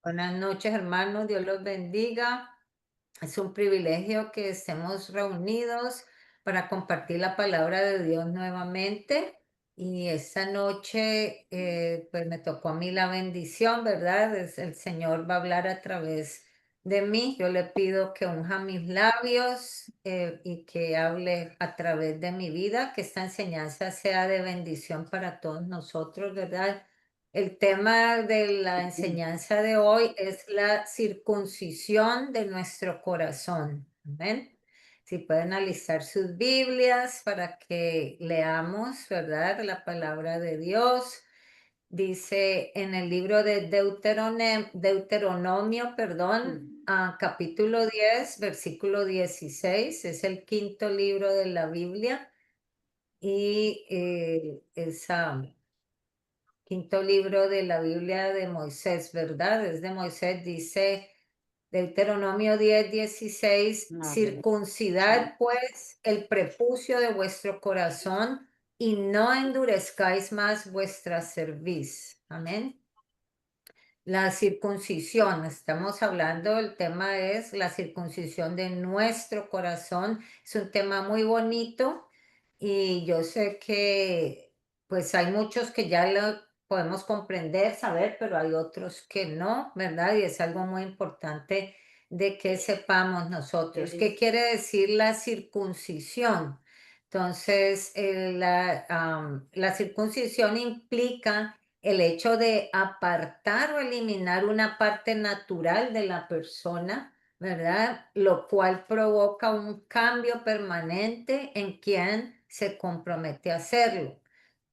Buenas noches, hermanos. Dios los bendiga. Es un privilegio que estemos reunidos para compartir la palabra de Dios nuevamente. Y esta noche, pues me tocó a mí la bendición, ¿verdad? El Señor va a hablar a través de mí. Yo le pido que unja mis labios y que hable a través de mi vida, que esta enseñanza sea de bendición para todos nosotros, ¿verdad? El tema de la enseñanza de hoy es la circuncisión de nuestro corazón. Amén. Si pueden alistar sus Biblias para que leamos, ¿verdad? La palabra de Dios. Dice en el libro de Deuteronomio, perdón, capítulo 10, versículo 16, es el quinto libro de la Biblia y quinto libro de la Biblia de Moisés, ¿verdad? Es de Moisés, dice Deuteronomio 10:16, Madre, sí. circuncidad pues el prepucio de vuestro corazón y no endurezcáis más vuestra cerviz. Amén. La circuncisión, estamos hablando, el tema es la circuncisión de nuestro corazón. Es un tema muy bonito y yo sé que pues hay muchos que ya lo podemos comprender, saber, pero hay otros que no, ¿verdad? Y es algo muy importante de que sepamos nosotros. ¿Qué Es, quiere decir la circuncisión? Entonces, la circuncisión implica el hecho de apartar o eliminar una parte natural de la persona, ¿verdad? Lo cual provoca un cambio permanente en quien se compromete a hacerlo.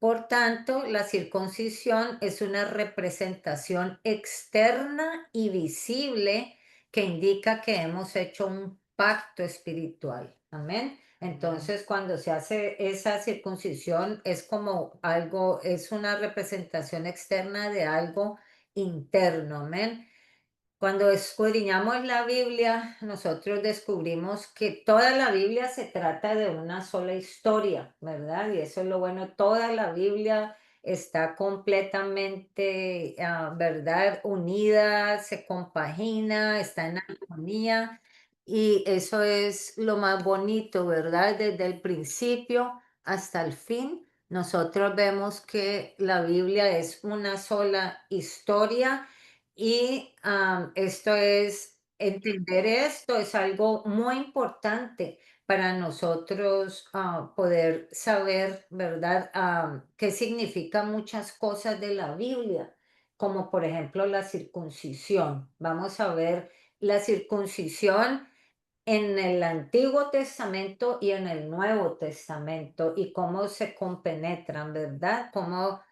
Por tanto, la circuncisión es una representación externa y visible que indica que hemos hecho un pacto espiritual. Amén. Entonces, cuando se hace esa circuncisión, es como algo, es una representación externa de algo interno, amén. Cuando escudriñamos la Biblia, nosotros descubrimos que toda la Biblia se trata de una sola historia, ¿verdad? Y eso es lo bueno, toda la Biblia está completamente, ¿verdad? Unida, se compagina, está en armonía y eso es lo más bonito, ¿verdad? Desde el principio hasta el fin, nosotros vemos que la Biblia es una sola historia y entender esto es algo muy importante para nosotros poder saber, ¿verdad? Qué significan muchas cosas de la Biblia, como por ejemplo la circuncisión. Vamos a ver la circuncisión en el Antiguo Testamento y en el Nuevo Testamento y cómo se compenetran, ¿verdad? Cómo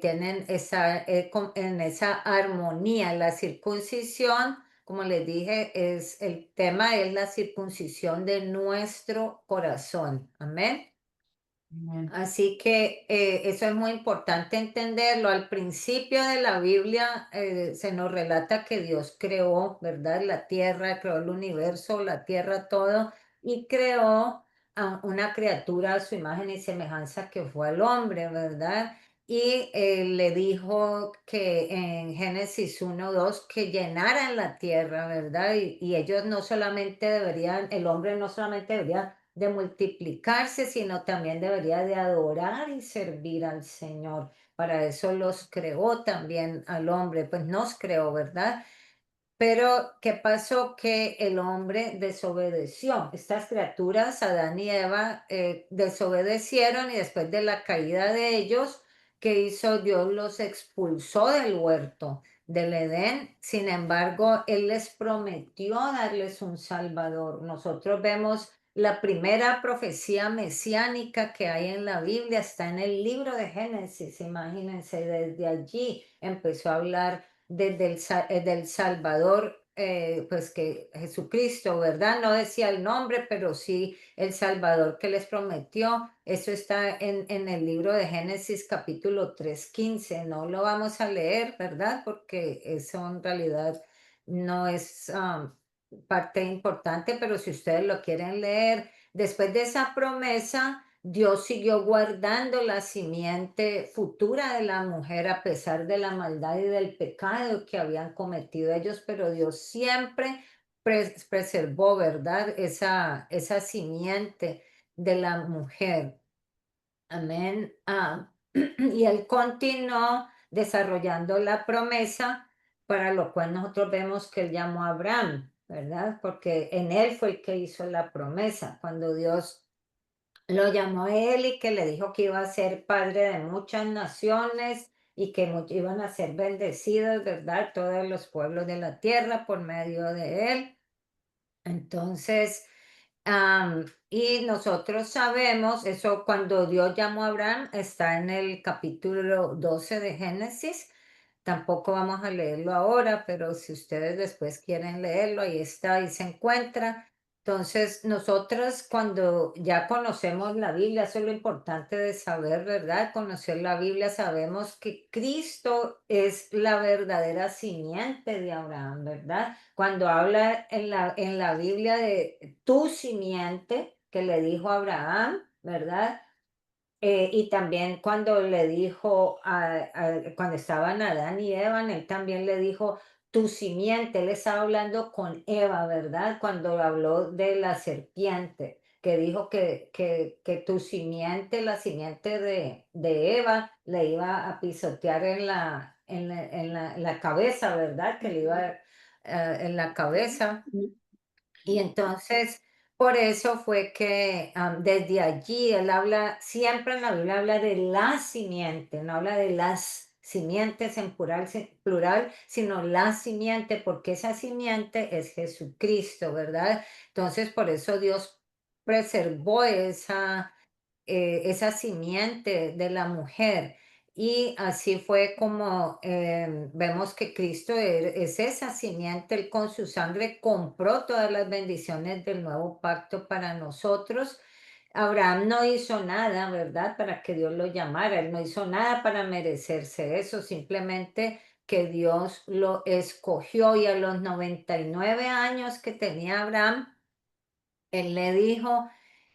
tienen en esa armonía. La circuncisión, como les dije, el tema es la circuncisión de nuestro corazón. Amén. amén. Así que eso es muy importante entenderlo. Al principio de la Biblia se nos relata que Dios creó, ¿verdad? La tierra, creó el universo, la tierra, todo, y creó a una criatura a su imagen y semejanza que fue al hombre, ¿verdad? Y le dijo que en Génesis 1:2 que llenaran la tierra, ¿verdad? Y ellos no solamente deberían, el hombre no solamente debería de multiplicarse, sino también debería de adorar y servir al Señor. Para eso los creó también al hombre, pues nos creó, ¿verdad? Pero, ¿qué pasó? Que el hombre desobedeció. Estas criaturas, Adán y Eva, desobedecieron y después de la caída de ellos, ¿qué hizo? Dios los expulsó del huerto del Edén. Sin embargo, Él les prometió darles un Salvador. Nosotros vemos la primera profecía mesiánica que hay en la Biblia, está en el libro de Génesis. Imagínense, desde allí empezó a hablar del Salvador, pues que Jesucristo, ¿verdad? No decía el nombre, pero sí el Salvador que les prometió. Eso está en el libro de Génesis capítulo 3:15. No lo vamos a leer, ¿verdad? Porque eso en realidad no es parte importante, pero si ustedes lo quieren leer, después de esa promesa, Dios siguió guardando la simiente futura de la mujer a pesar de la maldad y del pecado que habían cometido ellos, pero Dios siempre preservó, ¿verdad? Esa simiente de la mujer. Amén. Y él continuó desarrollando la promesa, para lo cual nosotros vemos que él llamó a Abraham, ¿verdad? Porque en él fue el que hizo la promesa. Cuando Dios lo llamó a él y que le dijo que iba a ser padre de muchas naciones y que iban a ser bendecidos, ¿verdad? Todos los pueblos de la tierra por medio de él. Entonces, y nosotros sabemos, eso cuando Dios llamó a Abraham, está en el capítulo 12 de Génesis. Tampoco vamos a leerlo ahora, pero si ustedes después quieren leerlo, ahí está, ahí se encuentra. Entonces, nosotros cuando ya conocemos la Biblia, eso es lo importante de saber, ¿verdad? Conocer la Biblia, sabemos que Cristo es la verdadera simiente de Abraham, ¿verdad? Cuando habla en la Biblia de tu simiente, que le dijo a Abraham, ¿verdad? Y también cuando le dijo, cuando estaban Adán y Eva, él también le dijo, tu simiente, él estaba hablando con Eva, ¿verdad? Cuando habló de la serpiente, que dijo que tu simiente, la simiente de Eva, le iba a pisotear en la cabeza, ¿verdad? Que le iba en la cabeza. Y entonces, por eso fue que desde allí él habla, siempre en la Biblia habla de la simiente, no habla de las simientes en plural, plural, sino la simiente, porque esa simiente es Jesucristo, ¿verdad? Entonces, por eso Dios preservó esa simiente de la mujer. Y así fue como vemos que Cristo es esa simiente, Él con su sangre compró todas las bendiciones del nuevo pacto para nosotros. Abraham no hizo nada, ¿verdad? Para que Dios lo llamara, él no hizo nada para merecerse eso, simplemente que Dios lo escogió y a los 99 años que tenía Abraham, él le dijo,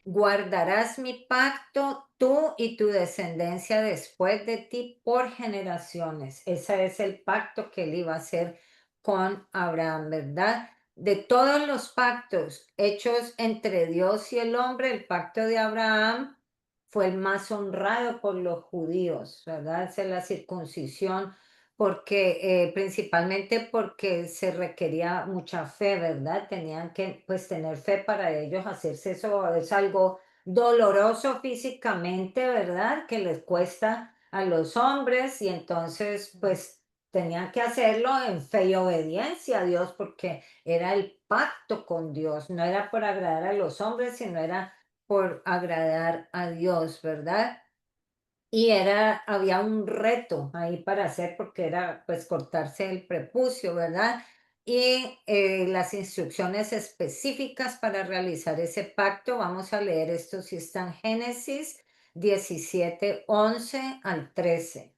guardarás mi pacto tú y tu descendencia después de ti por generaciones. Ese es el pacto que él iba a hacer con Abraham, ¿verdad? De todos los pactos hechos entre Dios y el hombre, el pacto de Abraham fue el más honrado por los judíos, ¿verdad? Esa es la circuncisión porque principalmente porque se requería mucha fe, ¿verdad? Tenían que pues tener fe para ellos hacerse eso, es algo doloroso físicamente, ¿verdad? Que les cuesta a los hombres y entonces pues tenían que hacerlo en fe y obediencia a Dios porque era el pacto con Dios, no era por agradar a los hombres, sino era por agradar a Dios, ¿verdad? Y había un reto ahí para hacer porque era pues cortarse el prepucio, ¿verdad? Y las instrucciones específicas para realizar ese pacto, vamos a leer esto si está en Génesis 17 11 al 13.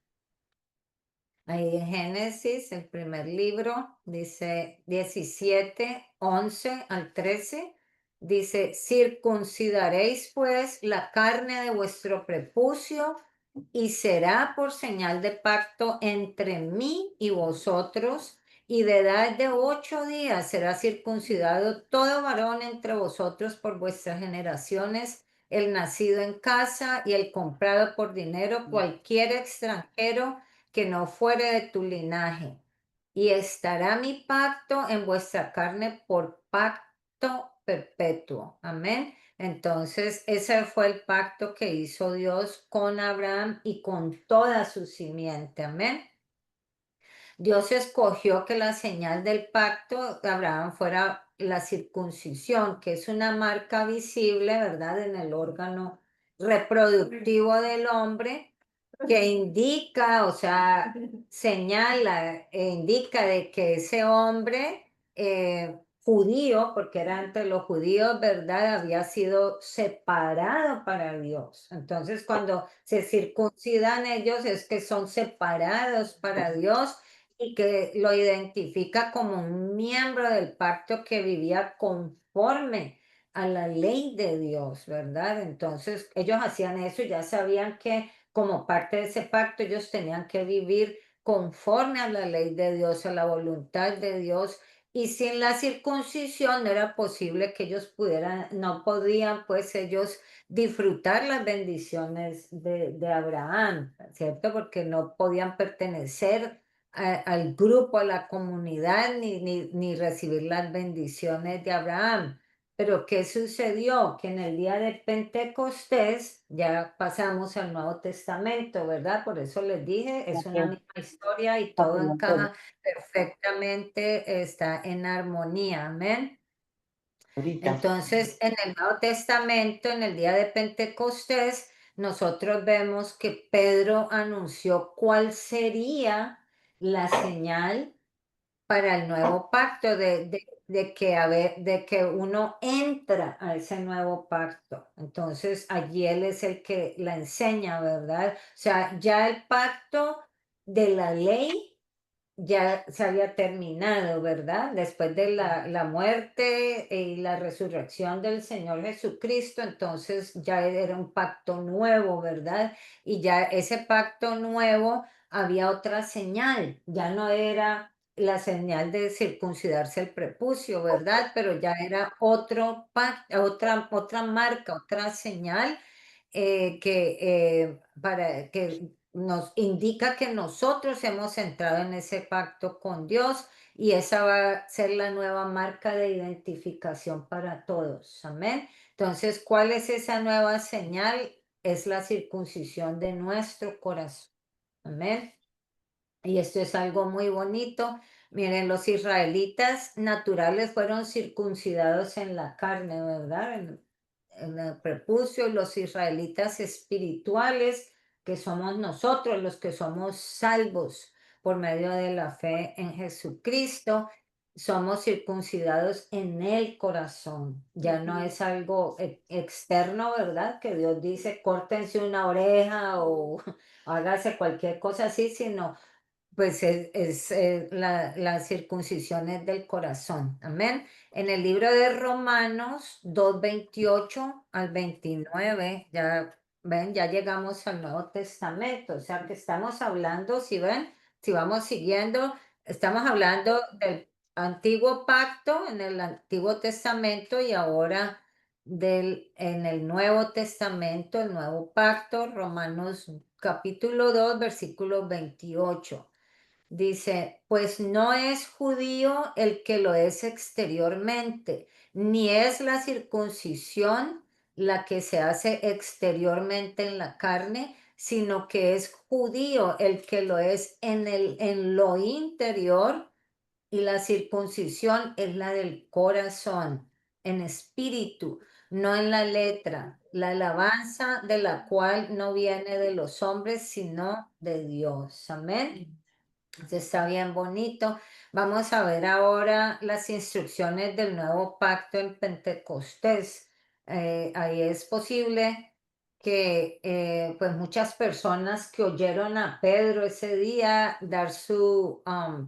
Ahí en Génesis, el primer libro, dice 17 11 al 13, dice, circuncidaréis pues la carne de vuestro prepucio y será por señal de pacto entre mí y vosotros, y de edad de 8 días será circuncidado todo varón entre vosotros por vuestras generaciones, el nacido en casa y el comprado por dinero, cualquier extranjero que no fuere de tu linaje. Y estará mi pacto en vuestra carne por pacto perpetuo. Amén. Entonces, ese fue el pacto que hizo Dios con Abraham y con toda su simiente. Amén. Dios escogió que la señal del pacto de Abraham fuera la circuncisión, que es una marca visible, ¿verdad?, en el órgano reproductivo del hombre, que indica, o sea, señala e indica de que ese hombre judío, porque era entre los judíos, ¿verdad? Había sido separado para Dios. Entonces, cuando se circuncidan ellos, es que son separados para Dios y que lo identifica como un miembro del pacto que vivía conforme a la ley de Dios, ¿verdad? Entonces ellos hacían eso y ya sabían que como parte de ese pacto ellos tenían que vivir conforme a la ley de Dios, a la voluntad de Dios. Y sin la circuncisión no era posible que ellos pudieran, no podían pues ellos disfrutar las bendiciones de Abraham, ¿cierto? Porque no podían pertenecer al grupo, a la comunidad, ni recibir las bendiciones de Abraham. Pero ¿qué sucedió? Que en el día de Pentecostés, ya pasamos al Nuevo Testamento, ¿verdad? Por eso les dije, Ya es una que misma historia y todo pasaría todo encaja perfectamente, está en armonía, amén. ahorita. Entonces, en el Nuevo Testamento, en el día de Pentecostés, nosotros vemos que Pedro anunció cuál sería la señal para el nuevo pacto, de que uno entra a ese nuevo pacto. Entonces, allí él es el que la enseña, ¿verdad? O sea, ya el pacto de la ley ya se había terminado, ¿verdad? Después de la muerte y la resurrección del Señor Jesucristo, entonces ya era un pacto nuevo, ¿verdad? Y ya ese pacto nuevo había otra señal, ya no era la señal de circuncidarse el prepucio, ¿verdad? Pero ya era otro pacto, otra marca, otra señal para que nos indica que nosotros hemos entrado en ese pacto con Dios y esa va a ser la nueva marca de identificación para todos. Amén. Entonces, ¿cuál es esa nueva señal? Es la circuncisión de nuestro corazón. Amén. Y esto es algo muy bonito. Miren, los israelitas naturales fueron circuncidados en la carne, ¿verdad? En el prepucio, y los israelitas espirituales, que somos nosotros los que somos salvos por medio de la fe en Jesucristo, somos circuncidados en el corazón. Ya no es algo externo, ¿verdad? Que Dios dice, córtense una oreja o hágase cualquier cosa así, sino pues la circuncisión es del corazón. Amén. En el libro de Romanos 2:28 al 29, ya ven, ya llegamos al Nuevo Testamento. O sea que estamos hablando, si ven, si vamos siguiendo, estamos hablando del antiguo pacto en el Antiguo Testamento y ahora en el Nuevo Testamento, el nuevo pacto, Romanos capítulo 2 versículo 28. Dice, pues no es judío el que lo es exteriormente, ni es la circuncisión la que se hace exteriormente en la carne, sino que es judío el que lo es en lo interior, y la circuncisión es la del corazón, en espíritu, no en la letra, la alabanza de la cual no viene de los hombres, sino de Dios. Amén. Está bien bonito. Vamos a ver ahora las instrucciones del nuevo pacto en Pentecostés. Ahí es posible que pues muchas personas que oyeron a Pedro ese día dar su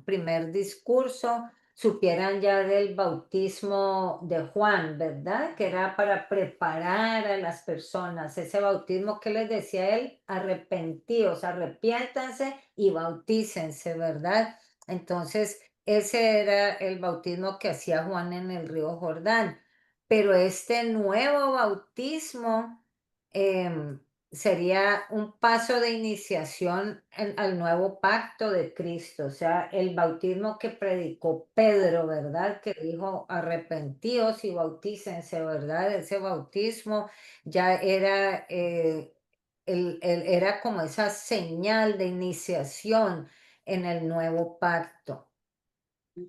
primer discurso supieran ya del bautismo de Juan, ¿verdad? Que era para preparar a las personas. Ese bautismo que les decía él, arrepentidos, arrepiéntanse y bautícense, ¿verdad? Entonces, ese era el bautismo que hacía Juan en el río Jordán. Pero este nuevo bautismo em, sería un paso de iniciación al nuevo pacto de Cristo, o sea, el bautismo que predicó Pedro, ¿verdad? Que dijo, arrepentíos y bautícense, ¿verdad? Ese bautismo ya era, era como esa señal de iniciación en el nuevo pacto.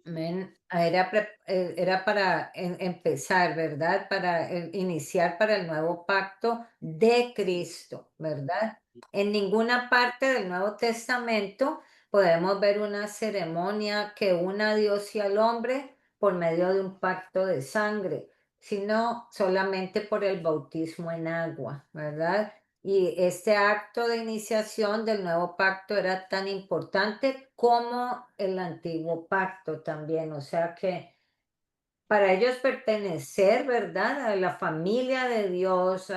Amén. Era para empezar, ¿verdad? Para iniciar para el nuevo pacto de Cristo, ¿verdad? En ninguna parte del Nuevo Testamento podemos ver una ceremonia que una a Dios y al hombre por medio de un pacto de sangre, sino solamente por el bautismo en agua, ¿verdad? Y este acto de iniciación del nuevo pacto era tan importante como el antiguo pacto también. O sea que para ellos pertenecer, ¿verdad? A la familia de Dios,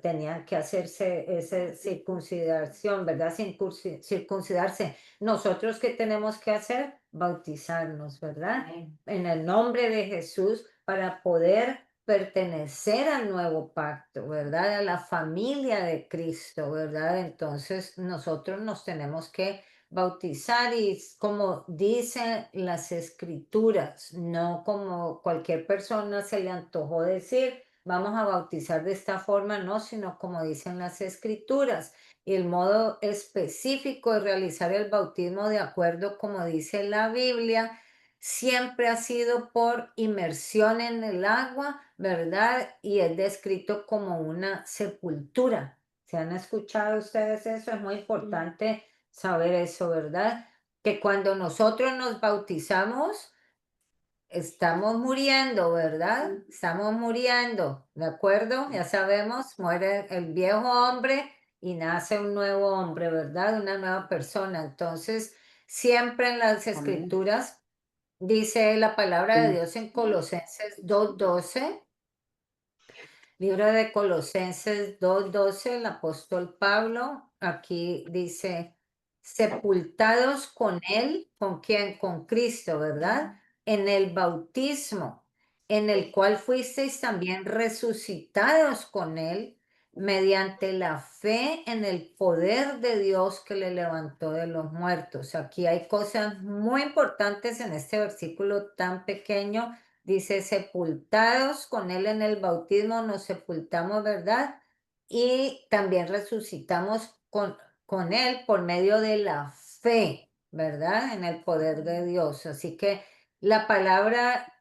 tenían que hacerse esa circuncidación, ¿verdad? Circuncidarse. Nosotros, ¿qué tenemos que hacer? Bautizarnos, ¿verdad? En el nombre de Jesús para poder pertenecer al nuevo pacto, ¿verdad? A la familia de Cristo, ¿verdad? Entonces nosotros nos tenemos que bautizar y como dicen las escrituras, no como cualquier persona se le antojó decir, vamos a bautizar de esta forma, no, sino como dicen las escrituras. Y el modo específico de realizar el bautismo de acuerdo como dice la Biblia, siempre ha sido por inmersión en el agua, ¿verdad? Y es descrito como una sepultura. ¿Se han escuchado ustedes eso? Es muy importante saber eso, ¿verdad? Que cuando nosotros nos bautizamos, estamos muriendo, ¿verdad? Estamos muriendo, ¿de acuerdo? Ya sabemos, muere el viejo hombre y nace un nuevo hombre, ¿verdad? Una nueva persona. Entonces, siempre en las Amén. escrituras dice la palabra de Sí. Dios en Colosenses 2:12. Libro de Colosenses 2:12, el apóstol Pablo, aquí dice, sepultados con él, ¿con quién? Con Cristo, ¿verdad? En el bautismo, en el cual fuisteis también resucitados con él mediante la fe en el poder de Dios que le levantó de los muertos. Aquí hay cosas muy importantes en este versículo tan pequeño. Dice, sepultados con Él en el bautismo, nos sepultamos, ¿verdad? Y también resucitamos con Él por medio de la fe, ¿verdad? En el poder de Dios. Así que la palabra,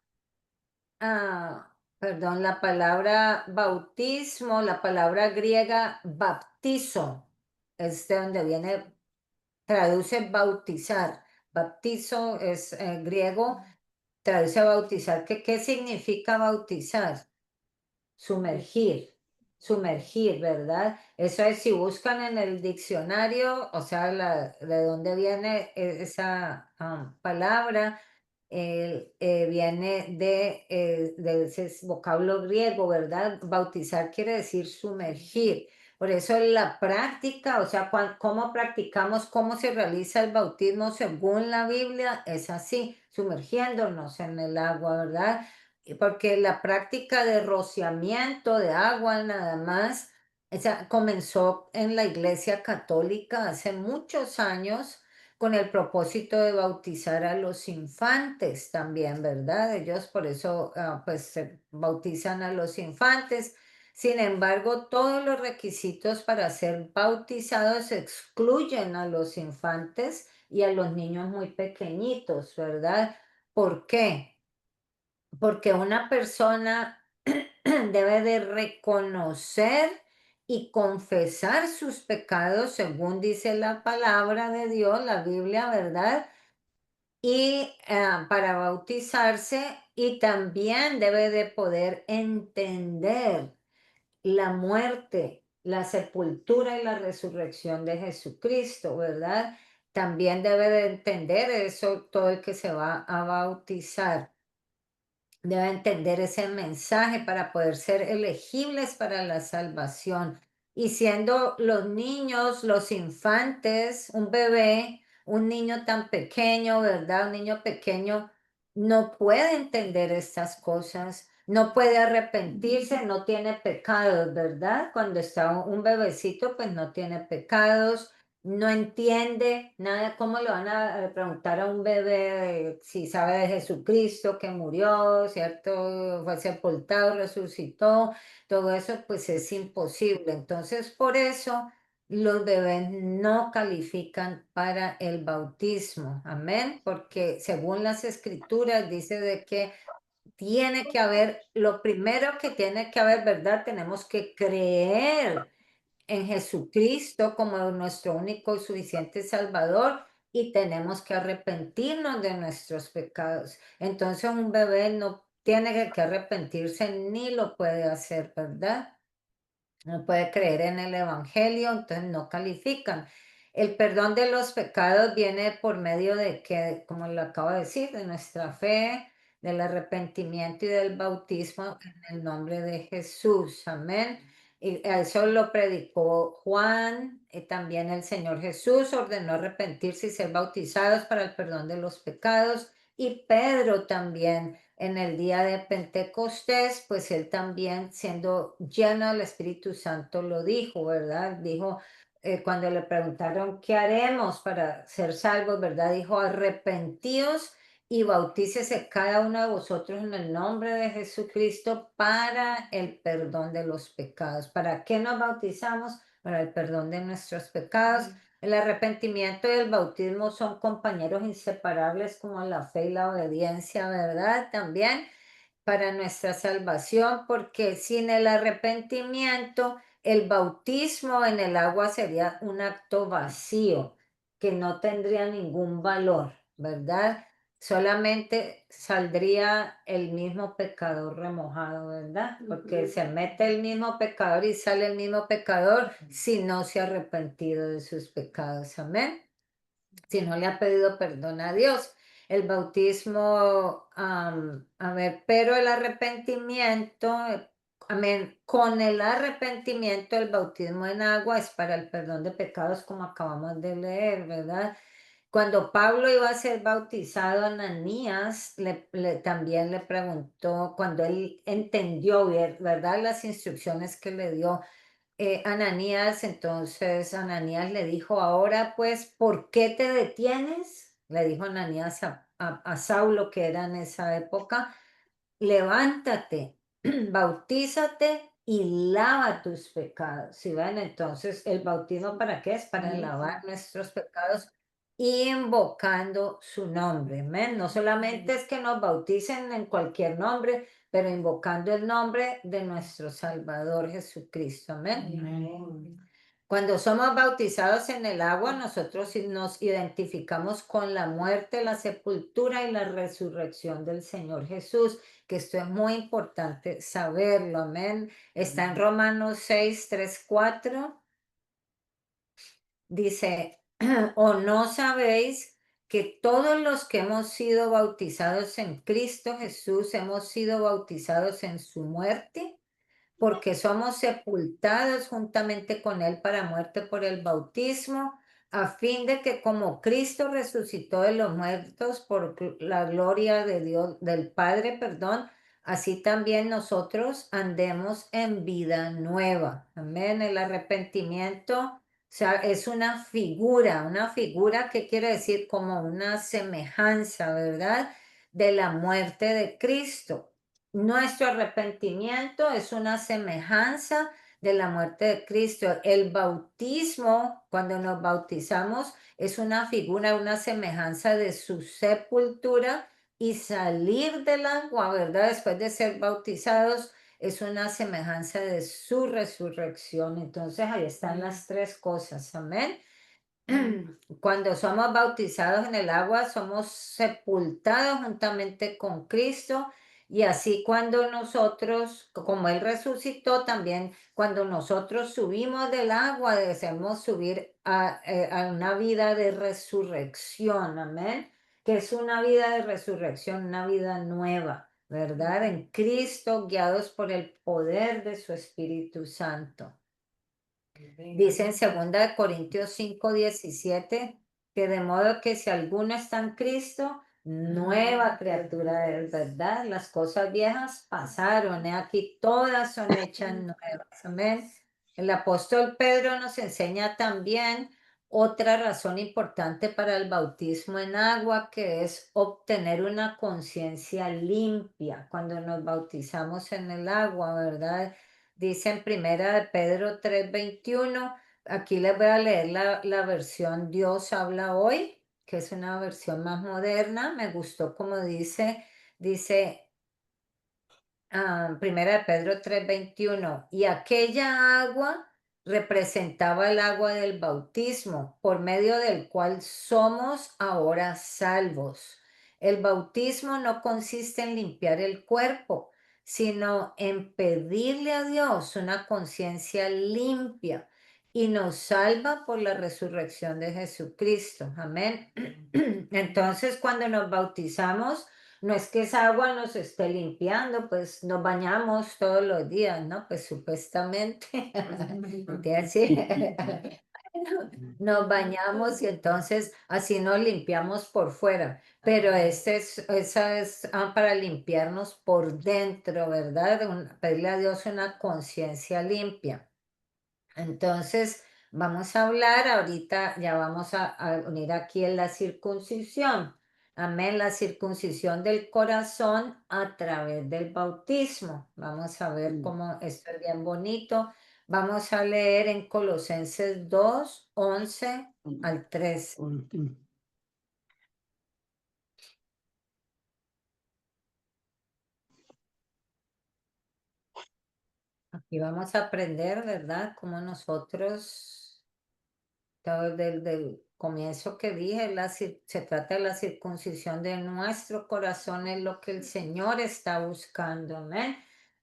perdón, la palabra bautismo, la palabra griega baptizo, es de donde viene, traduce bautizar. Baptizo es griego. Traduce a bautizar, ¿qué significa bautizar? Sumergir, sumergir, ¿verdad? Eso es, si buscan en el diccionario, o sea, de dónde viene esa palabra, viene de ese vocablo griego, ¿verdad? Bautizar quiere decir sumergir. Por eso la práctica, o sea, cómo practicamos, cómo se realiza el bautismo según la Biblia, es así, sumergiéndonos en el agua, ¿verdad? Porque la práctica de rociamiento de agua nada más, esa comenzó en la Iglesia Católica hace muchos años con el propósito de bautizar a los infantes también, ¿verdad? Ellos por eso pues se bautizan a los infantes. Sin embargo, todos los requisitos para ser bautizados excluyen a los infantes y a los niños muy pequeñitos, ¿verdad? ¿Por qué? Porque una persona debe de reconocer y confesar sus pecados, según dice la palabra de Dios, la Biblia, ¿verdad? Y para bautizarse y también debe de poder entender la muerte, la sepultura y la resurrección de Jesucristo, ¿verdad? También debe de entender eso todo el que se va a bautizar. Debe entender ese mensaje para poder ser elegibles para la salvación. Y siendo los niños, los infantes, un bebé, un niño tan pequeño, ¿verdad? Un niño pequeño no puede entender estas cosas, no puede arrepentirse, no tiene pecados, ¿verdad? Cuando está un bebecito, pues no tiene pecados, no entiende nada. ¿Cómo le van a preguntar a un bebé si sabe de Jesucristo que murió, cierto? Fue sepultado, resucitó, todo eso pues es imposible. Entonces, por eso los bebés no califican para el bautismo. Amén, porque según las escrituras dice de que tiene que haber, lo primero que tiene que haber, ¿verdad? Tenemos que creer en Jesucristo como nuestro único y suficiente Salvador y tenemos que arrepentirnos de nuestros pecados. Entonces un bebé no tiene que arrepentirse ni lo puede hacer, ¿verdad? No puede creer en el Evangelio, entonces no califican. El perdón de los pecados viene por medio de que, como lo acabo de decir, de nuestra fe. del arrepentimiento y del bautismo en el nombre de Jesús. Amén. Y eso lo predicó Juan, también el Señor Jesús ordenó arrepentirse y ser bautizados para el perdón de los pecados. Y Pedro también en el día de Pentecostés, pues él también siendo lleno del Espíritu Santo lo dijo, ¿verdad? Dijo, cuando le preguntaron, ¿qué haremos para ser salvos, verdad? Dijo, arrepentíos y bautícese cada uno de vosotros en el nombre de Jesucristo para el perdón de los pecados. ¿Para qué nos bautizamos? Para el perdón de nuestros pecados. El arrepentimiento y el bautismo son compañeros inseparables como la fe y la obediencia, ¿verdad? También para nuestra salvación, porque sin el arrepentimiento, el bautismo en el agua sería un acto vacío, que no tendría ningún valor, ¿verdad? Solamente saldría el mismo pecador remojado, ¿verdad? Porque se mete el mismo pecador y sale el mismo pecador si no se ha arrepentido de sus pecados. Amén. Si no le ha pedido perdón a Dios. El bautismo, a ver, pero el arrepentimiento, amén, con el arrepentimiento, el bautismo en agua es para el perdón de pecados, como acabamos de leer, ¿verdad? Cuando Pablo iba a ser bautizado, Ananías también le preguntó, cuando él entendió, ¿verdad? Las instrucciones que le dio Ananías, entonces Ananías le dijo, ahora pues, ¿por qué te detienes? Le dijo Ananías a Saulo, que era en esa época, levántate, bautízate y lava tus pecados. ¿Sí ven? Entonces, ¿el bautismo para qué es? Para lavar nuestros pecados invocando su nombre. Amén. No solamente es que nos bauticen en cualquier nombre, pero invocando el nombre de nuestro Salvador Jesucristo. Amén. Amén. Cuando somos bautizados en el agua, nosotros sí nos identificamos con la muerte, la sepultura y la resurrección del Señor Jesús, que esto es muy importante saberlo, amén. Está en Romanos 6, 3, 4. Dice, ¿o no sabéis que todos los que hemos sido bautizados en Cristo Jesús hemos sido bautizados en su muerte? Porque somos sepultados juntamente con Él para muerte por el bautismo, a fin de que como Cristo resucitó de los muertos por la gloria de Dios, del Padre, perdón, así también nosotros andemos en vida nueva. Amén. El arrepentimiento, o sea, es una figura que quiere decir como una semejanza, ¿verdad? De la muerte de Cristo. Nuestro arrepentimiento es una semejanza de la muerte de Cristo. El bautismo, cuando nos bautizamos, es una figura, una semejanza de su sepultura y salir del agua, ¿verdad? Después de ser bautizados, es una semejanza de su resurrección. Entonces, ahí están las tres cosas. Amén. Cuando somos bautizados en el agua, somos sepultados juntamente con Cristo y así cuando nosotros, como Él resucitó, también cuando nosotros subimos del agua, deseamos subir a una vida de resurrección, amén, que es una vida de resurrección, una vida nueva, ¿verdad? En Cristo, guiados por el poder de su Espíritu Santo. Dice en 2 Corintios 5:17 que de modo que si alguno está en Cristo, nueva criatura es, ¿verdad? Las cosas viejas pasaron, aquí todas son hechas nuevas. Amén. El apóstol Pedro nos enseña también otra razón importante para el bautismo en agua, que es obtener una conciencia limpia cuando nos bautizamos en el agua, ¿verdad? Dice en primera de Pedro 3:21, aquí les voy a leer la versión Dios habla hoy, que es una versión más moderna, me gustó como dice primera de Pedro 3:21, y aquella agua representaba el agua del bautismo, por medio del cual somos ahora salvos. El bautismo no consiste en limpiar el cuerpo, sino en pedirle a Dios una conciencia limpia y nos salva por la resurrección de Jesucristo. Amén. Entonces, cuando nos bautizamos, no es que esa agua nos esté limpiando, pues nos bañamos todos los días, ¿no? Pues supuestamente, ¿entiendes? Sí. Nos bañamos y entonces así nos limpiamos por fuera, pero esa es para limpiarnos por dentro, ¿verdad? Pedirle a Dios una conciencia limpia. Entonces, vamos a hablar ahorita, ya vamos a unir aquí en la circuncisión. Amén, la circuncisión del corazón a través del bautismo. Vamos a ver cómo esto es bien bonito. Vamos a leer en Colosenses 2:11 al 13. Aquí vamos a aprender, ¿verdad? Cómo nosotros todo desde el comienzo que dije, se trata de la circuncisión de nuestro corazón, es lo que el Señor está buscando, amén.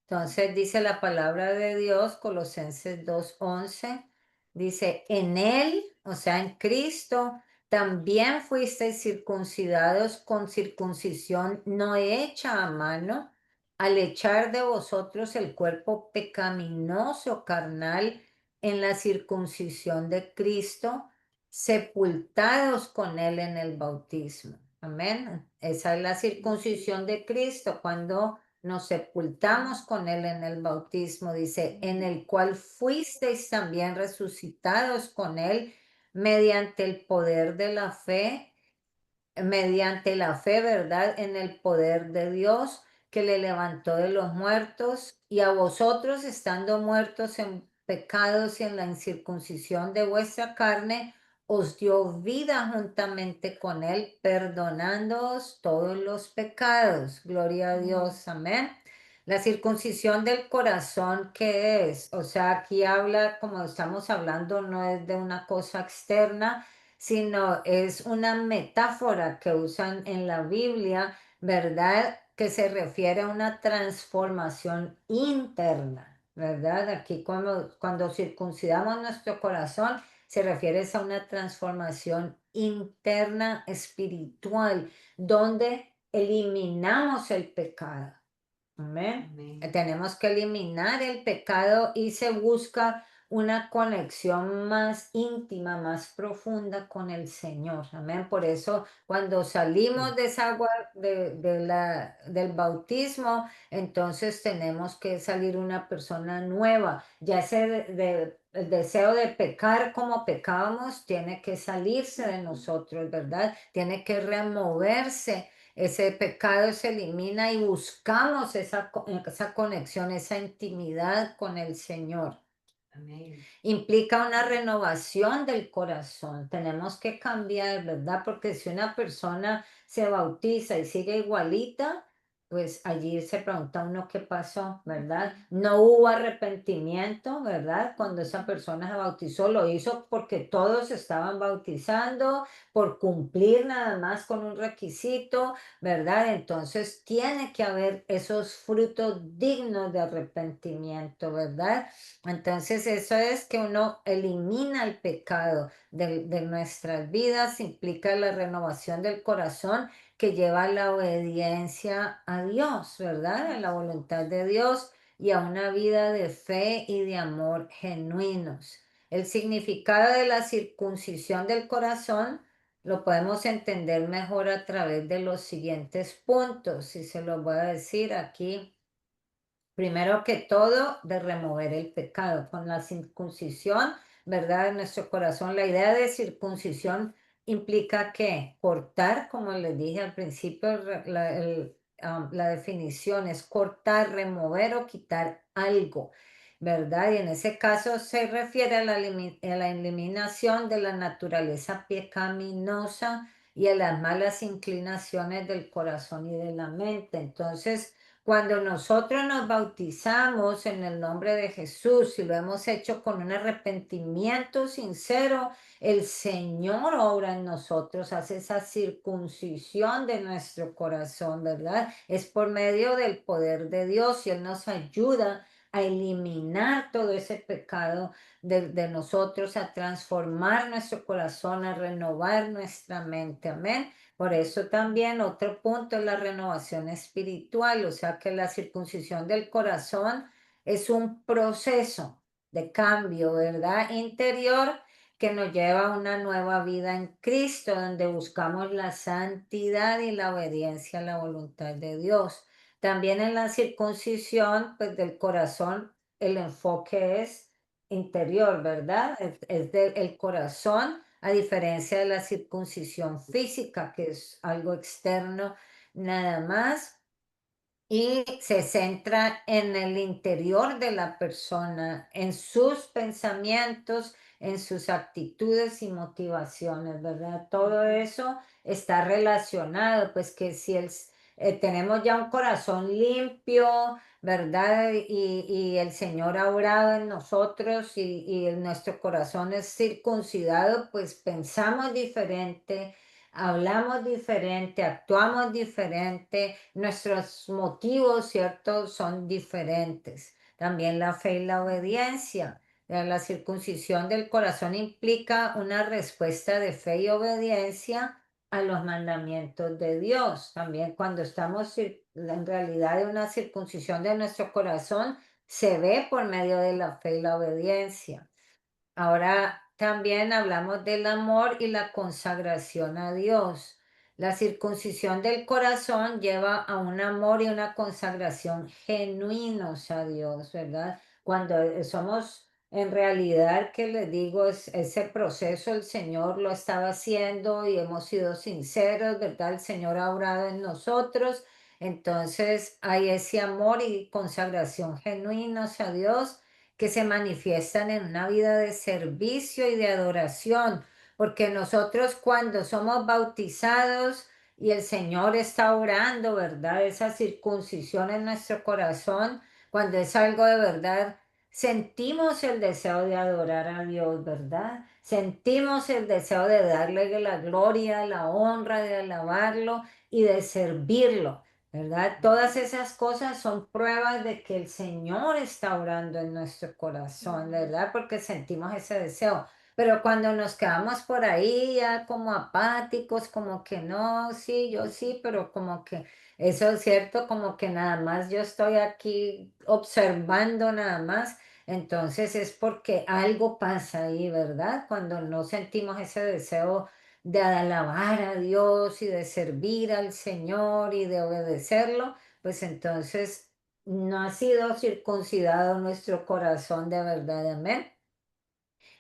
Entonces dice la palabra de Dios, Colosenses 2:11, dice, en Él, o sea, en Cristo, también fuisteis circuncidados con circuncisión no hecha a mano, al echar de vosotros el cuerpo pecaminoso carnal en la circuncisión de Cristo, sepultados con Él en el bautismo. Amén. Esa es la circuncisión de Cristo, cuando nos sepultamos con Él en el bautismo, dice, en el cual fuisteis también resucitados con Él mediante el poder de la fe, mediante la fe, ¿verdad? En el poder de Dios que le levantó de los muertos, y a vosotros, estando muertos en pecados y en la incircuncisión de vuestra carne, os dio vida juntamente con él, perdonándoos todos los pecados. Gloria a Dios, amén. La circuncisión del corazón, ¿qué es? O sea, aquí habla, como estamos hablando, no es de una cosa externa, sino es una metáfora que usan en la Biblia, ¿verdad? Que se refiere a una transformación interna, ¿verdad? Aquí cuando circuncidamos nuestro corazón, se refiere a una transformación interna espiritual, donde eliminamos el pecado. Amén. Tenemos que eliminar el pecado y se busca una conexión más íntima, más profunda con el Señor. Amén. Por eso, cuando salimos de esa agua del bautismo, entonces tenemos que salir una persona nueva. Ya el deseo de pecar como pecábamos tiene que salirse de nosotros, ¿verdad? Tiene que removerse. Ese pecado se elimina y buscamos esa conexión, esa intimidad con el Señor. Implica una renovación del corazón. Tenemos que cambiar, ¿verdad? Porque si una persona se bautiza y sigue igualita, pues allí se pregunta uno qué pasó, ¿verdad? No hubo arrepentimiento, ¿verdad? Cuando esa persona se bautizó, lo hizo porque todos estaban bautizando, por cumplir nada más con un requisito, ¿verdad? Entonces tiene que haber esos frutos dignos de arrepentimiento, ¿verdad? Entonces eso es que uno elimina el pecado de nuestras vidas, implica la renovación del corazón que lleva a la obediencia a Dios, ¿verdad? A la voluntad de Dios y a una vida de fe y de amor genuinos. El significado de la circuncisión del corazón lo podemos entender mejor a través de los siguientes puntos, y se los voy a decir aquí. Primero que todo, de remover el pecado. Con la circuncisión, ¿verdad? En nuestro corazón, la idea de circuncisión implica que cortar, como les dije al principio, la definición es cortar, remover o quitar algo, ¿verdad? Y en ese caso se refiere a la eliminación de la naturaleza pecaminosa y a las malas inclinaciones del corazón y de la mente. Entonces, cuando nosotros nos bautizamos en el nombre de Jesús y lo hemos hecho con un arrepentimiento sincero, el Señor obra en nosotros, hace esa circuncisión de nuestro corazón, ¿verdad? Es por medio del poder de Dios y Él nos ayuda a eliminar todo ese pecado de nosotros, a transformar nuestro corazón, a renovar nuestra mente. Amén. Por eso también otro punto es la renovación espiritual, o sea que la circuncisión del corazón es un proceso de cambio, ¿verdad? Interior que nos lleva a una nueva vida en Cristo, donde buscamos la santidad y la obediencia a la voluntad de Dios. También en la circuncisión, pues del corazón, el enfoque es interior, ¿verdad? Es del corazón, a diferencia de la circuncisión física, que es algo externo nada más y se centra en el interior de la persona, en sus pensamientos, en sus actitudes y motivaciones, ¿verdad? Todo eso está relacionado, pues que si tenemos ya un corazón limpio, ¿verdad? Y el Señor ha obrado en nosotros y nuestro corazón es circuncidado, pues pensamos diferente, hablamos diferente, actuamos diferente, nuestros motivos, ¿cierto? Son diferentes. También la fe y la obediencia. La circuncisión del corazón implica una respuesta de fe y obediencia a los mandamientos de Dios. También cuando estamos en realidad de una circuncisión de nuestro corazón, se ve por medio de la fe y la obediencia. Ahora también hablamos del amor y la consagración a Dios. La circuncisión del corazón lleva a un amor y una consagración genuinos a Dios, ¿verdad? Cuando somos en realidad, que les digo, ese proceso el Señor lo estaba haciendo y hemos sido sinceros, ¿verdad? El Señor ha obrado en nosotros. Entonces hay ese amor y consagración genuinos a Dios que se manifiestan en una vida de servicio y de adoración, porque nosotros cuando somos bautizados y el Señor está orando, ¿verdad? Esa circuncisión en nuestro corazón, cuando es algo de verdad, sentimos el deseo de adorar a Dios, ¿verdad? Sentimos el deseo de darle la gloria, la honra, de alabarlo y de servirlo. ¿Verdad? Todas esas cosas son pruebas de que el Señor está orando en nuestro corazón, ¿verdad? Porque sentimos ese deseo. Pero cuando nos quedamos por ahí ya como apáticos, como que no, sí, yo sí, pero como que eso es cierto, como que nada más yo estoy aquí observando nada más, entonces es porque algo pasa ahí, ¿verdad? Cuando no sentimos ese deseo de alabar a Dios y de servir al Señor y de obedecerlo, pues entonces no ha sido circuncidado nuestro corazón de verdad, amén.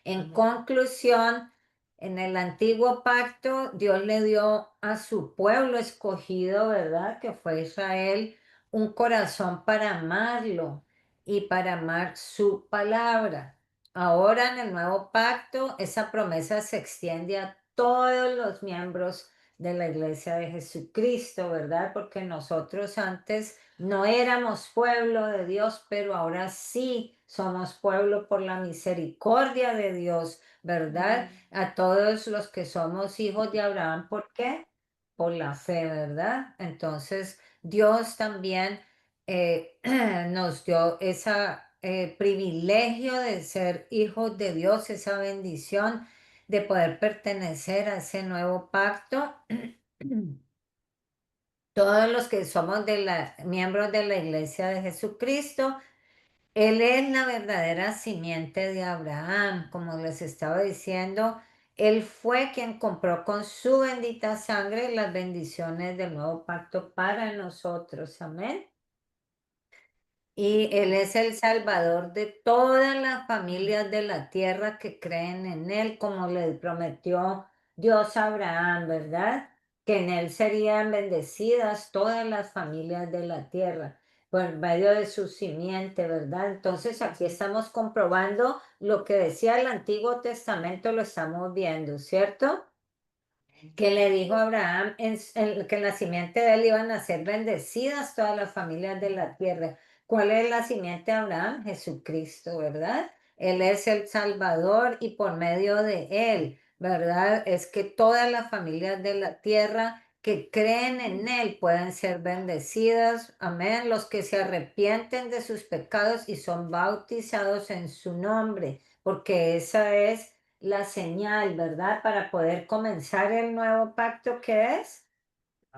En conclusión, en el antiguo pacto, Dios le dio a su pueblo escogido, ¿verdad? Que fue Israel, un corazón para amarlo y para amar su palabra. Ahora en el nuevo pacto, esa promesa se extiende a todos los miembros de la iglesia de Jesucristo, ¿verdad? Porque nosotros antes no éramos pueblo de Dios, pero ahora sí somos pueblo por la misericordia de Dios, ¿verdad? A todos los que somos hijos de Abraham, ¿por qué? Por la fe, ¿verdad? Entonces, Dios también nos dio ese privilegio de ser hijos de Dios, esa bendición de poder pertenecer a ese nuevo pacto. Todos los que somos miembros de la iglesia de Jesucristo, Él es la verdadera simiente de Abraham, como les estaba diciendo. Él fue quien compró con su bendita sangre las bendiciones del nuevo pacto para nosotros. Amén. Y Él es el Salvador de todas las familias de la tierra que creen en Él, como le prometió Dios a Abraham, ¿verdad? Que en Él serían bendecidas todas las familias de la tierra por medio de su simiente, ¿verdad? Entonces aquí estamos comprobando lo que decía el Antiguo Testamento, lo estamos viendo, ¿cierto? Que le dijo a Abraham que en la simiente de él iban a ser bendecidas todas las familias de la tierra. ¿Cuál es la simiente de Abraham? Jesucristo, ¿verdad? Él es el Salvador y por medio de él, ¿verdad? Es que todas las familias de la tierra que creen en él pueden ser bendecidas. Amén. Los que se arrepienten de sus pecados y son bautizados en su nombre, porque esa es la señal, ¿verdad? Para poder comenzar el nuevo pacto, ¿qué es?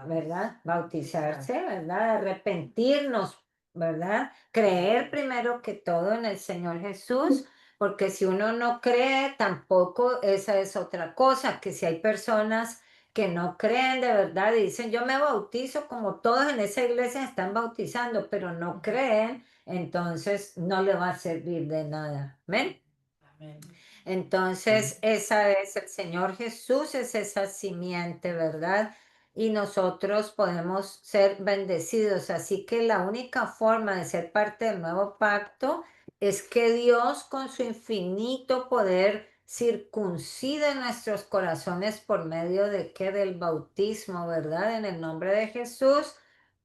¿verdad? Bautizarse, ¿verdad? Arrepentirnos, ¿verdad? Creer primero que todo en el Señor Jesús, porque si uno no cree, tampoco esa es otra cosa, que si hay personas que no creen de verdad y dicen, yo me bautizo como todos en esa iglesia están bautizando, pero no creen, entonces no le va a servir de nada. ¿Amén? Amén. Entonces, esa es el Señor Jesús, es esa simiente, ¿verdad? Y nosotros podemos ser bendecidos. Así que la única forma de ser parte del nuevo pacto es que Dios con su infinito poder circuncide nuestros corazones por medio de qué? Del bautismo, ¿verdad? En el nombre de Jesús,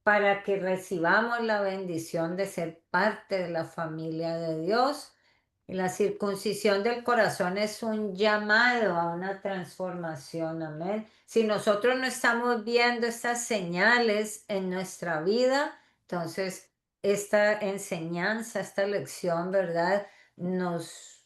para que recibamos la bendición de ser parte de la familia de Dios. Y la circuncisión del corazón es un llamado a una transformación, amén. Si nosotros no estamos viendo estas señales en nuestra vida, entonces esta enseñanza, esta lección, ¿verdad? Nos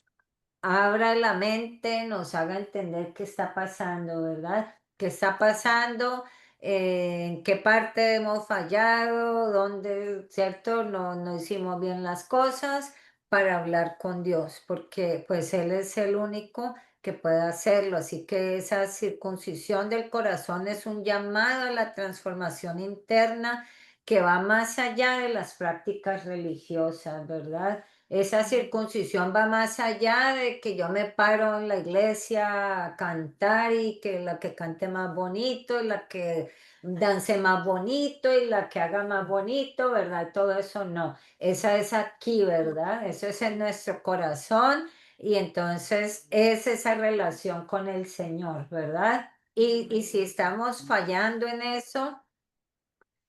abra la mente, nos haga entender qué está pasando, ¿verdad? ¿Qué está pasando? ¿En qué parte hemos fallado? ¿Dónde, cierto? No hicimos bien las cosas para hablar con Dios, porque pues Él es el único que puede hacerlo. Así que esa circuncisión del corazón es un llamado a la transformación interna que va más allá de las prácticas religiosas, ¿verdad? Esa circuncisión va más allá de que yo me paro en la iglesia a cantar y que la que cante más bonito, la que dance más bonito y la que haga más bonito, ¿verdad? Todo eso no. Esa es aquí, ¿verdad? Eso es en nuestro corazón y entonces es esa relación con el Señor, ¿verdad? Y si estamos fallando en eso,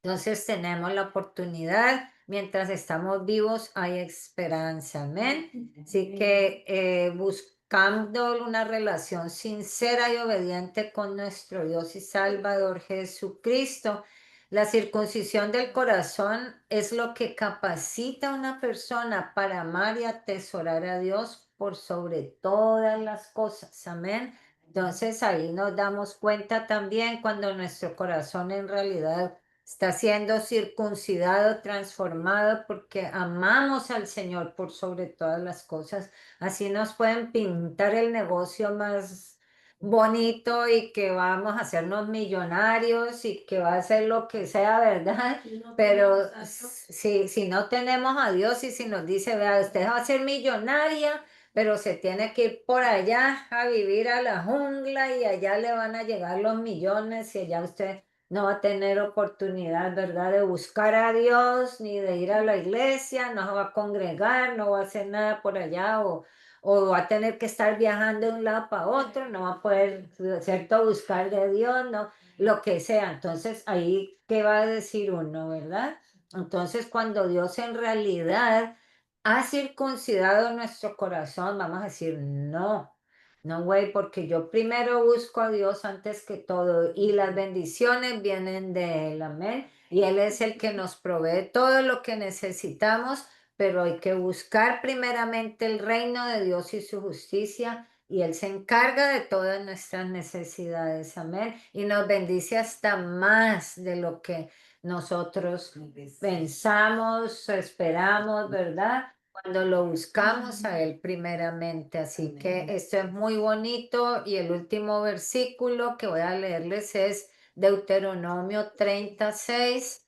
entonces tenemos la oportunidad, mientras estamos vivos hay esperanza, amén. Así que buscando una relación sincera y obediente con nuestro Dios y Salvador Jesucristo, la circuncisión del corazón es lo que capacita a una persona para amar y atesorar a Dios por sobre todas las cosas, amén. Entonces ahí nos damos cuenta también cuando nuestro corazón en realidad está siendo circuncidado, transformado, porque amamos al Señor por sobre todas las cosas. Así nos pueden pintar el negocio más bonito y que vamos a hacernos millonarios y que va a ser lo que sea, ¿verdad? Pero si no tenemos a Dios y si nos dice, vea, usted va a ser millonaria, pero se tiene que ir por allá a vivir a la jungla y allá le van a llegar los millones y allá usted no va a tener oportunidad, ¿verdad?, de buscar a Dios, ni de ir a la iglesia, no se va a congregar, no va a hacer nada por allá, o va a tener que estar viajando de un lado para otro, no va a poder, ¿cierto?, buscar de Dios, no, lo que sea. Entonces, ahí, ¿qué va a decir uno, verdad? Entonces, cuando Dios en realidad ha circuncidado nuestro corazón, vamos a decir, no. No, güey, porque yo primero busco a Dios antes que todo y las bendiciones vienen de Él, amén. Y Él es el que nos provee todo lo que necesitamos, pero hay que buscar primeramente el reino de Dios y su justicia y Él se encarga de todas nuestras necesidades, amén. Y nos bendice hasta más de lo que nosotros pensamos, esperamos, ¿verdad? Cuando lo buscamos a Él primeramente. Así que esto es muy bonito y el último versículo que voy a leerles es Deuteronomio 36.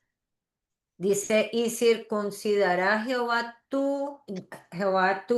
Dice, y circuncidará Jehová tu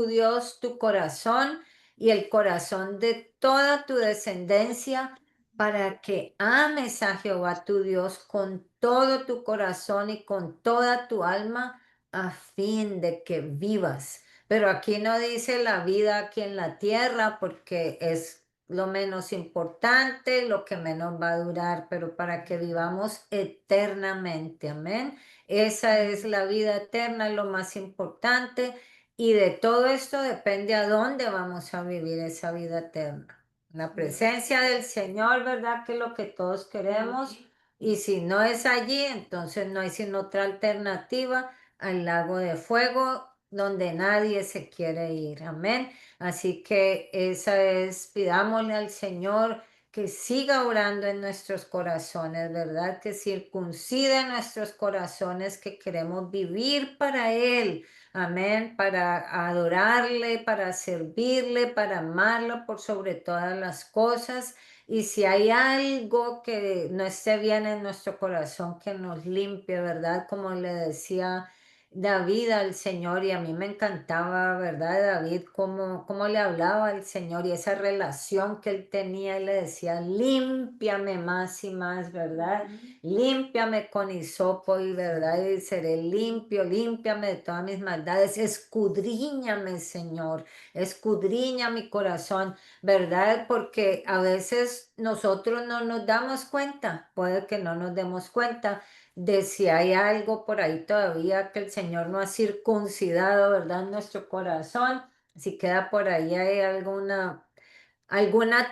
Dios, tu corazón y el corazón de toda tu descendencia para que ames a Jehová tu Dios con todo tu corazón y con toda tu alma a fin de que vivas. Pero aquí no dice la vida aquí en la tierra porque es lo menos importante, lo que menos va a durar, pero para que vivamos eternamente. Amén. Esa es la vida eterna, lo más importante. Y de todo esto depende a dónde vamos a vivir esa vida eterna. La presencia del Señor, ¿verdad? Que es lo que todos queremos. Y si no es allí, entonces no hay sino otra alternativa al lago de fuego donde nadie se quiere ir. Amén. Así que esa es, pidámosle al Señor que siga orando en nuestros corazones, ¿verdad? Que circuncide nuestros corazones, que queremos vivir para Él. Amén, para adorarle, para servirle, para amarlo por sobre todas las cosas. Y si hay algo que no esté bien en nuestro corazón, que nos limpie, ¿verdad? Como le decía David al Señor, y a mí me encantaba, ¿verdad? David, cómo le hablaba al Señor y esa relación que él tenía y le decía, límpiame más y más, ¿verdad? Límpiame con hisopo y verdad, y seré limpio, límpiame de todas mis maldades, escudriñame, Señor, escudriña mi corazón, ¿verdad? Porque a veces nosotros no nos damos cuenta, puede que no nos demos cuenta de si hay algo por ahí todavía que el Señor no ha circuncidado, ¿verdad? En nuestro corazón, si queda por ahí hay alguna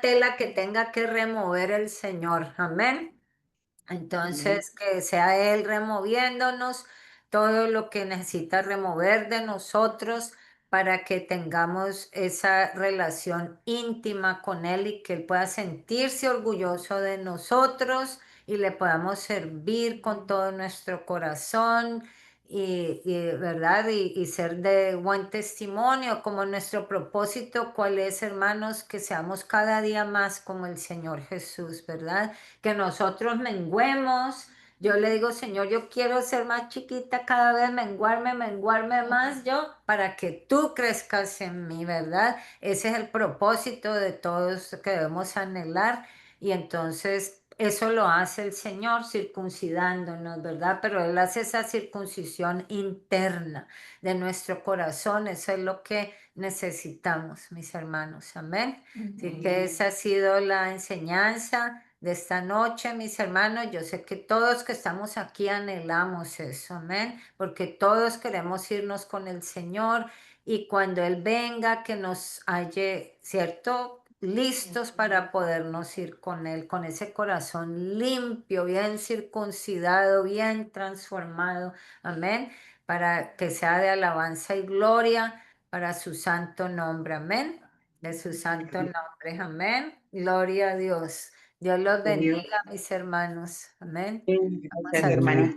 tela que tenga que remover el Señor, amén. Amén. Entonces, que sea Él removiéndonos todo lo que necesita remover de nosotros para que tengamos esa relación íntima con Él y que Él pueda sentirse orgulloso de nosotros y le podamos servir con todo nuestro corazón ¿verdad? Y ser de buen testimonio, como nuestro propósito, ¿cuál es, hermanos? Que seamos cada día más como el Señor Jesús, ¿verdad? Que nosotros menguemos. Yo le digo, Señor, yo quiero ser más chiquita cada vez, menguarme más yo, para que tú crezcas en mí, ¿verdad? Ese es el propósito de todos que debemos anhelar. Y entonces eso lo hace el Señor circuncidándonos, ¿verdad? Pero Él hace esa circuncisión interna de nuestro corazón. Eso es lo que necesitamos, mis hermanos. Amén. Así que Amén. esa ha sido la enseñanza de esta noche, mis hermanos. Yo sé que todos que estamos aquí anhelamos eso, amén, porque todos queremos irnos con el Señor y cuando Él venga, que nos halle, ¿cierto? Listos para podernos ir con Él, con ese corazón limpio, bien circuncidado, bien transformado, amén, para que sea de alabanza y gloria para su santo nombre, amén. De su santo nombre, amén. Gloria a Dios. Dios los Dios. bendiga, mis hermanos. Amén. Vamos Gracias, a hermanita.